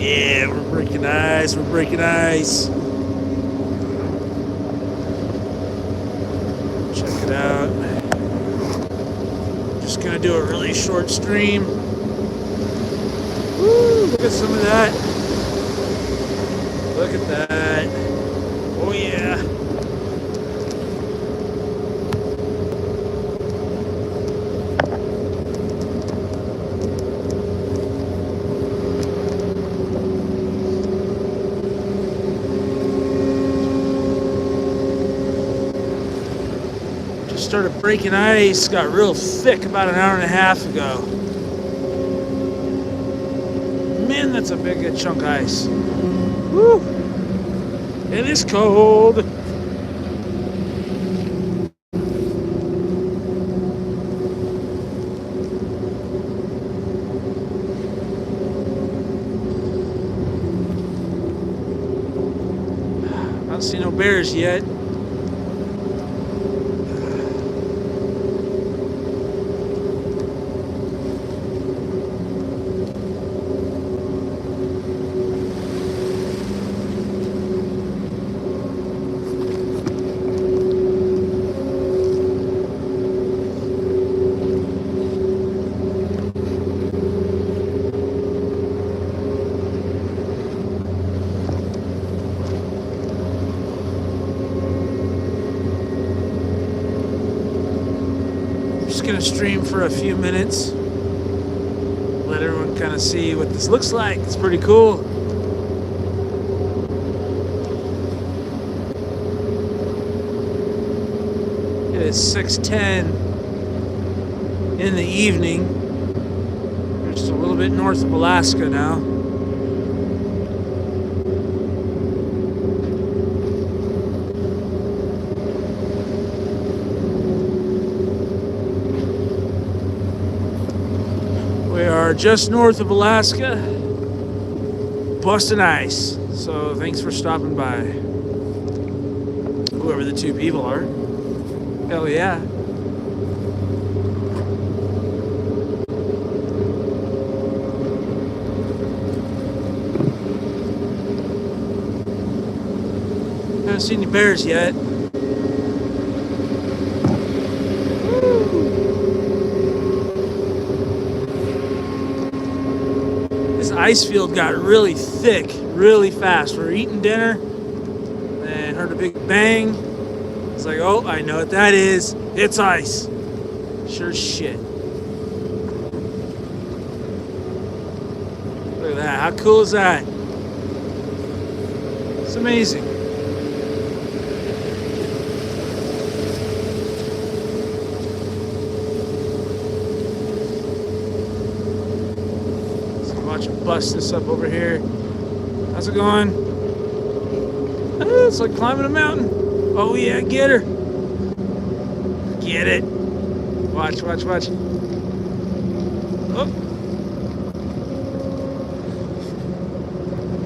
Yeah, we're breaking ice. We're breaking ice. Check it out. Just gonna do a really short stream. Woo! Look at some of that. Look at that. Oh yeah. Started breaking ice, got real thick about an hour and a half ago. Man, that's a big good chunk of ice. Woo! It is cold. I don't see no bears yet. Gonna stream for a few minutes, let everyone kind of see what this looks like. It's pretty cool. It is 6:10 in the evening. We're just a little bit north of Alaska now. Just north of Alaska, busting ice. So thanks for stopping by, whoever the two people are. Hell yeah. Haven't seen any bears yet. Ice field got really thick really fast. We were eating dinner and heard a big bang. It's like, oh, I know what that is. It's ice. Sure as shit. Look at that. How cool is that? It's amazing. Bust this up over here. How's it going? It's like climbing a mountain. Oh yeah, get her. Get it. Watch, watch, watch.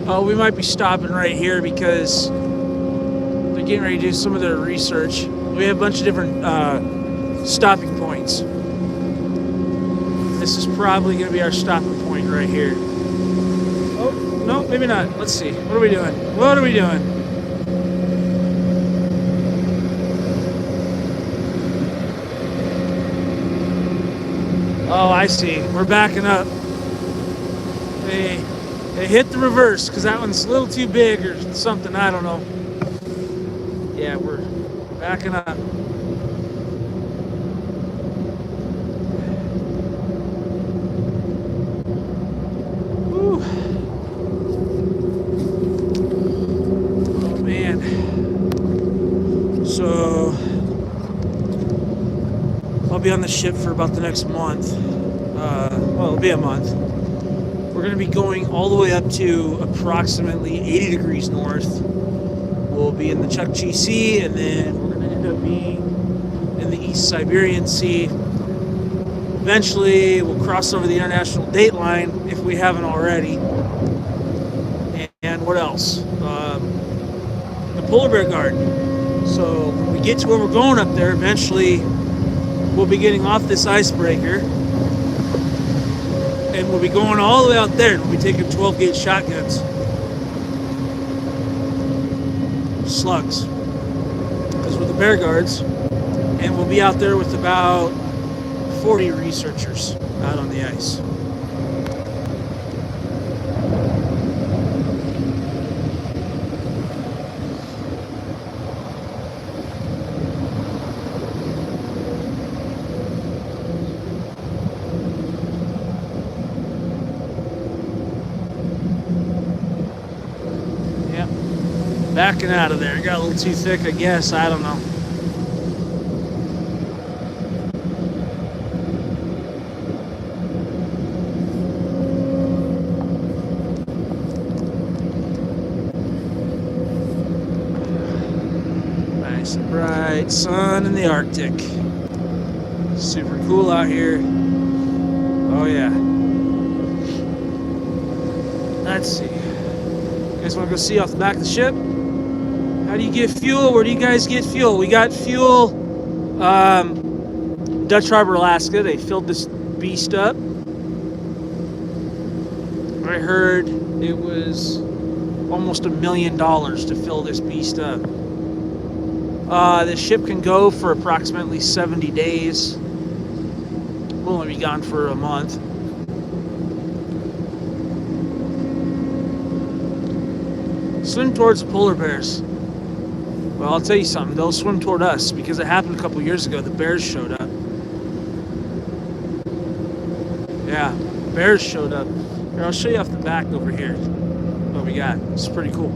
Oh, we might be stopping right here because they're getting ready to do some of their research. We have a bunch of different stopping points. This is probably going to be our stopping point right here. No, maybe not. Let's see. What are we doing? What are we doing? Oh, I see. We're backing up. They hit the reverse because that one's a little too big or something. I don't know. Yeah, we're backing up. Be on the ship for about the next month. Well, it'll be a month. We're going to be going all the way up to approximately 80 degrees north. We'll be in the Chukchi Sea, and then we're going to end up being in the East Siberian Sea. Eventually, we'll cross over the international date line if we haven't already. And what else? The Polar Bear Garden. So when we get to where we're going up there, eventually we'll be getting off this icebreaker. And we'll be going all the way out there, and we'll be taking 12-gauge shotguns. Slugs. Because we're the Bear Guards. And we'll be out there with about 40 researchers out on the ice. Backing out of there. Got a little too thick, I guess. I don't know. Nice and bright sun in the Arctic. Super cool out here. Oh yeah. Let's see. You guys want to go see off the back of the ship? How do you get fuel? Where do you guys get fuel? We got fuel, Dutch Harbor, Alaska. They filled this beast up. I heard it was almost $1 million to fill this beast up. The ship can go for approximately 70 days. We'll only be gone for a month. Swim towards the polar bears. Well, I'll tell you something. They'll swim toward us because it happened a couple years ago. The bears showed up. Yeah, bears showed up. Here, I'll show you off the back over here what we got. It's pretty cool.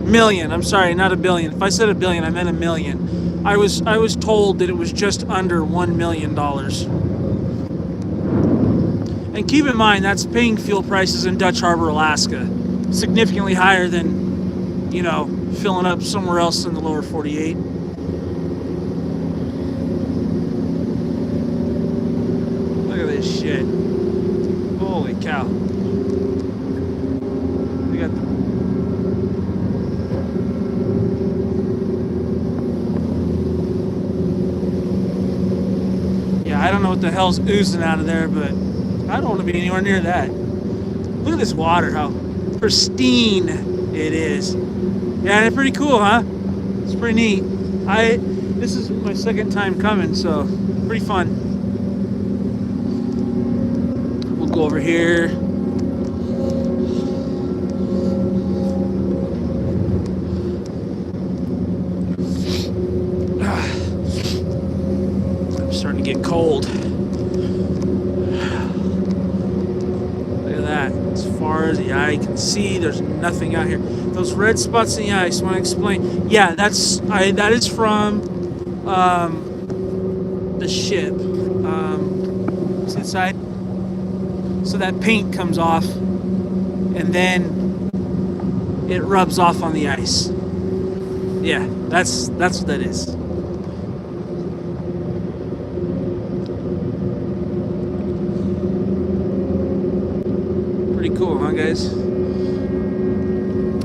Million. I'm sorry, not a billion. If I said a billion, I meant a million. I was told that it was just under $1 million. And keep in mind, that's paying fuel prices in Dutch Harbor, Alaska. Significantly higher than, you know, filling up somewhere else in the lower 48. Look at this shit. Holy cow. We got the I don't know what the hell's oozing out of there, but I don't want to be anywhere near that. Look at this water, how pristine it is. Yeah, and it's pretty cool, huh? It's pretty neat. This is my second time coming, so pretty fun. We'll go over here. Get cold. Look at that. As far as the eye can see, there's nothing out here. Those red spots in the ice, want to explain? Yeah, that is from the ship. It's inside. So that paint comes off, and then it rubs off on the ice. Yeah, that's what that is. Cool, huh, guys?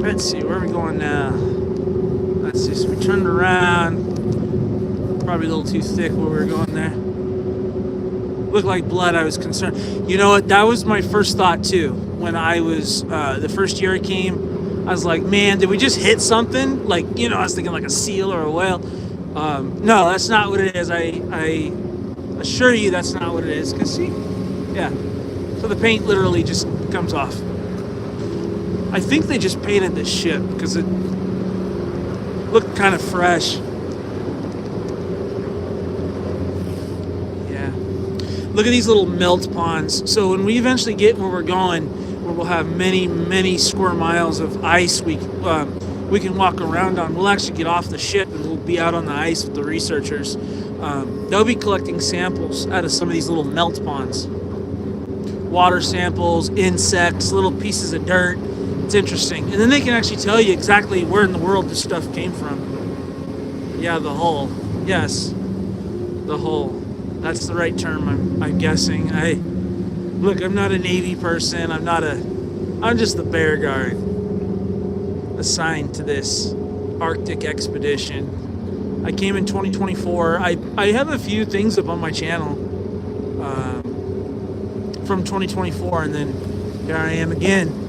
Let's see, where are we going now? Let's see, so we turned around. Probably a little too thick where we were going there. Looked like blood, I was concerned. You know what, that was my first thought too. When I was, the first year I came, I was like, man, did we just hit something? Like, you know, I was thinking like a seal or a whale. No, that's not what it is. I assure you that's not what it is. Because see, yeah. So the paint literally just comes off. I think they just painted this ship because it looked kind of fresh. Yeah. Look at these little melt ponds. So when we eventually get where we're going, where we'll have many, many square miles of ice we can walk around on, we'll actually get off the ship and we'll be out on the ice with the researchers. They'll be collecting samples out of some of these little melt ponds. Water samples, insects, little pieces of dirt. It's interesting. And then they can actually tell you exactly where in the world this stuff came from. Yeah, the hull. Yes. the hull. That's the right term, I'm guessing. Look, I'm not a Navy person. I'm just the bear guard assigned to this Arctic expedition. I came in 2024. I have a few things up on my channel from 2024, and then here I am again.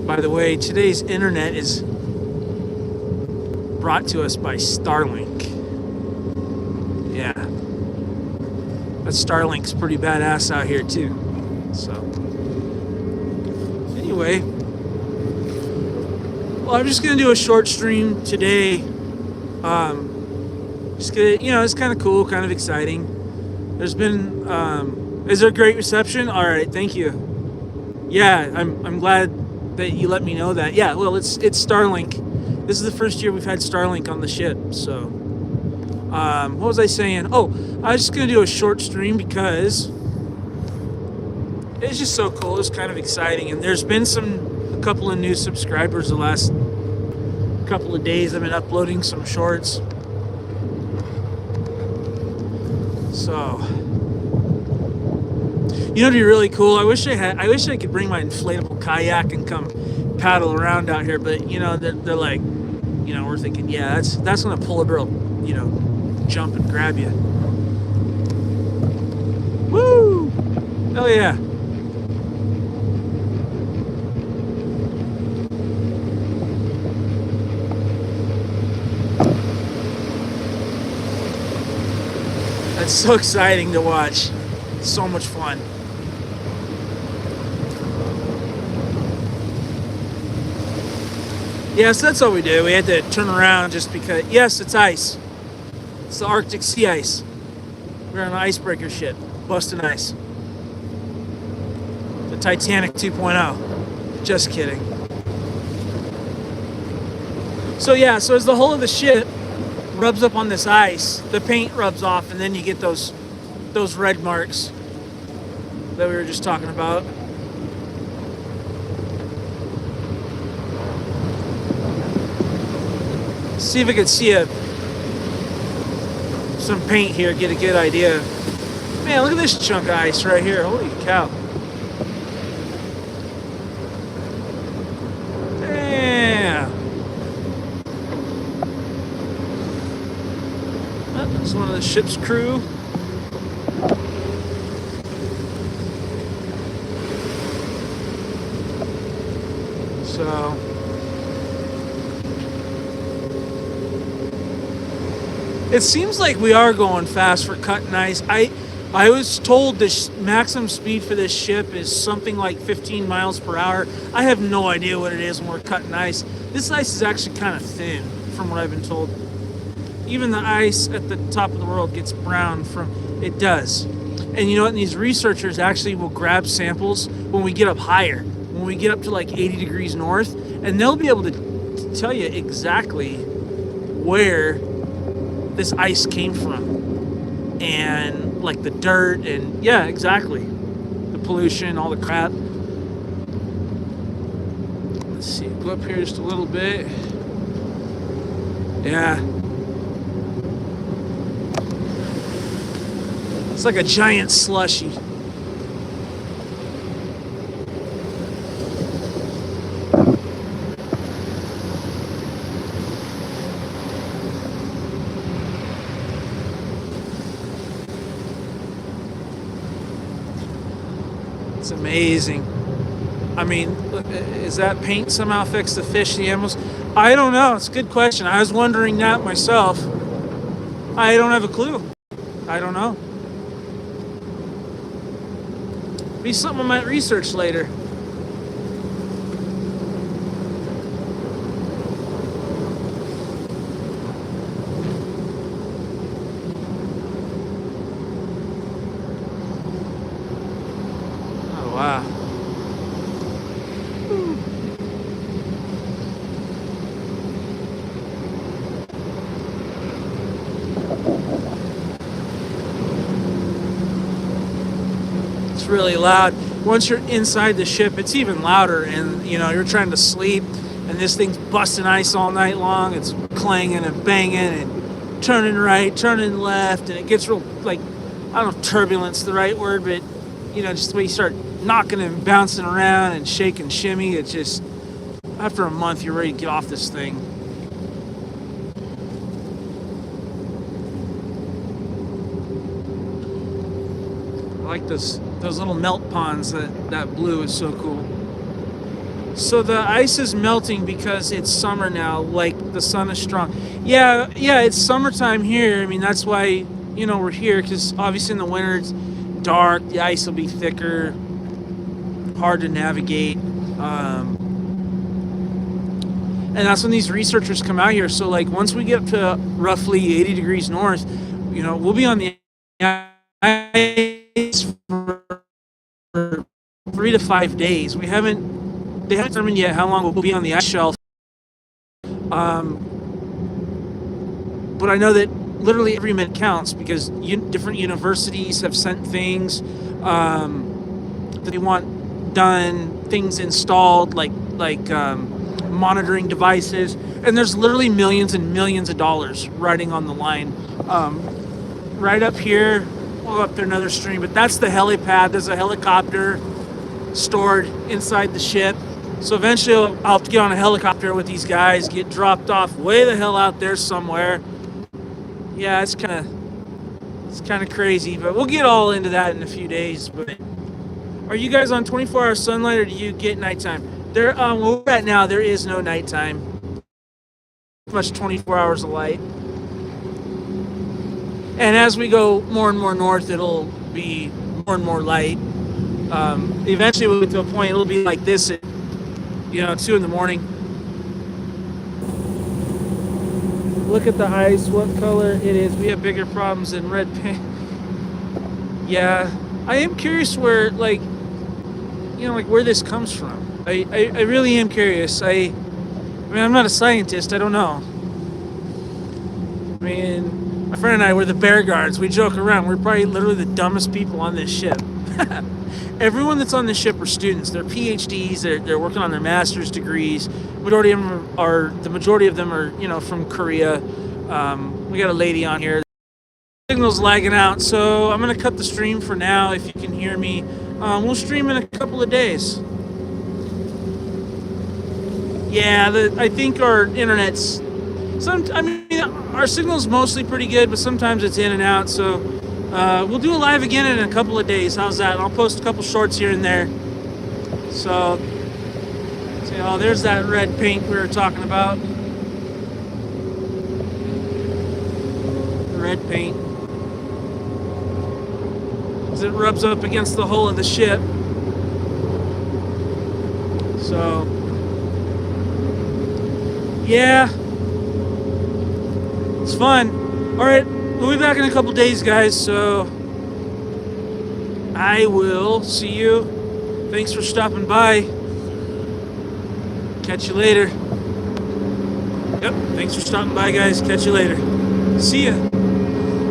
By the way, today's internet is brought to us by Starlink. Yeah. That Starlink's pretty badass out here too. So, anyway, well, I'm just gonna do a short stream today. Just gonna, it's kind of cool, kind of exciting. There's been, is there a great reception? All right, thank you. Yeah, I'm glad that you let me know that. Yeah, well, it's Starlink. This is the first year we've had Starlink on the ship. So, what was I saying? Oh, I was just gonna do a short stream because it's just so cool. It's kind of exciting, and there's been a couple of new subscribers the last couple of days. I've been uploading some shorts. So, it'd be really cool. I wish I could bring my inflatable kayak and come paddle around out here, but they're like, we're thinking, yeah, that's gonna pull a girl, jump and grab you. Woo! Hell yeah! That's so exciting to watch. So much fun. Yes, that's all we did. We had to turn around just because. Yes, it's ice. It's the Arctic sea ice. We're on an icebreaker ship, busting ice. The Titanic 2.0. Just kidding. So yeah, so as the hull of the ship rubs up on this ice, the paint rubs off, and then you get those red marks that we were just talking about. See if I could see some paint here, get a good idea. Man, look at this chunk of ice right here. Holy cow. Damn. That's one of the ship's crew. So, it seems like we are going fast for cutting ice. I was told the maximum speed for this ship is something like 15 miles per hour. I have no idea what it is when we're cutting ice. This ice is actually kind of thin, from what I've been told. Even the ice at the top of the world gets brown from it does. And you know what? These researchers actually will grab samples when we get up higher, when we get up to like 80 degrees north, and they'll be able to tell you exactly where this ice came from, and like the dirt, and yeah, exactly, the pollution, all the crap. Let's see, go up here just a little bit. Yeah, it's like a giant slushy. It's amazing. I mean, is that paint somehow affects the fish, the animals? I don't know. It's a good question. I was wondering that myself. I don't have a clue. I don't know. Be something I might research later. Wow. It's it's really loud. Once you're inside the ship, it's even louder, and you know you're trying to sleep, and this thing's busting ice all night long. It's clanging and banging and turning right, turning left, and it gets real, like, I don't know if turbulence is the right word, but you know, just the way you start knocking and bouncing around and shake and shimmy, it's just, after a month you're ready to get off this thing. I like those little melt ponds. That blue is so cool. So the ice is melting because it's summer now, like the sun is strong. Yeah, it's summertime here. I mean, that's why, you know, we're here, because obviously in the winter it's dark, the ice will be thicker, hard to navigate. And that's when these researchers come out here. So like once we get up to roughly 80 degrees north, you know, we'll be on the ice for 3 to 5 days. They haven't determined yet how long we'll be on the ice shelf. But I know that literally every minute counts, because different universities have sent things that they want done, things installed, like monitoring devices, and there's literally millions and millions of dollars riding on the line. Right up here, well, up there another stream, but that's the helipad. There's a helicopter stored inside the ship. So eventually I'll have to get on a helicopter with these guys, get dropped off way the hell out there somewhere. Yeah, it's kind of crazy, but we'll get all into that in a few days. But are you guys on 24-hour sunlight, or do you get nighttime? There, where we're at now, there is no nighttime. Pretty much 24 hours of light. And as we go more and more north, it'll be more and more light. Eventually we'll get to a point, it'll be like this at, 2 in the morning. Look at the ice, what color it is. We have bigger problems than red paint. Yeah, I am curious where, where this comes from. I really am curious. I mean, I'm not a scientist. I don't know. I mean, my friend and I were the bear guards. We joke around. We're probably literally the dumbest people on this ship. Everyone that's on this ship are students. They're PhDs. They're working on their master's degrees. The majority of them are from Korea. We got a lady on here. The signal's lagging out, so I'm gonna cut the stream for now. If you can hear me, we'll stream in a couple of days. Yeah, I think our internet's our signal's mostly pretty good, but sometimes it's in and out. So we'll do a live again in a couple of days. How's that? I'll post a couple shorts here and there. So, there's that red paint we were talking about. The red paint. As it rubs up against the hull of the ship. So, yeah, it's fun. All right, we'll be back in a couple days, guys. So I will see you. Thanks for stopping by. Catch you later. Yep, thanks for stopping by, guys. Catch you later. See ya.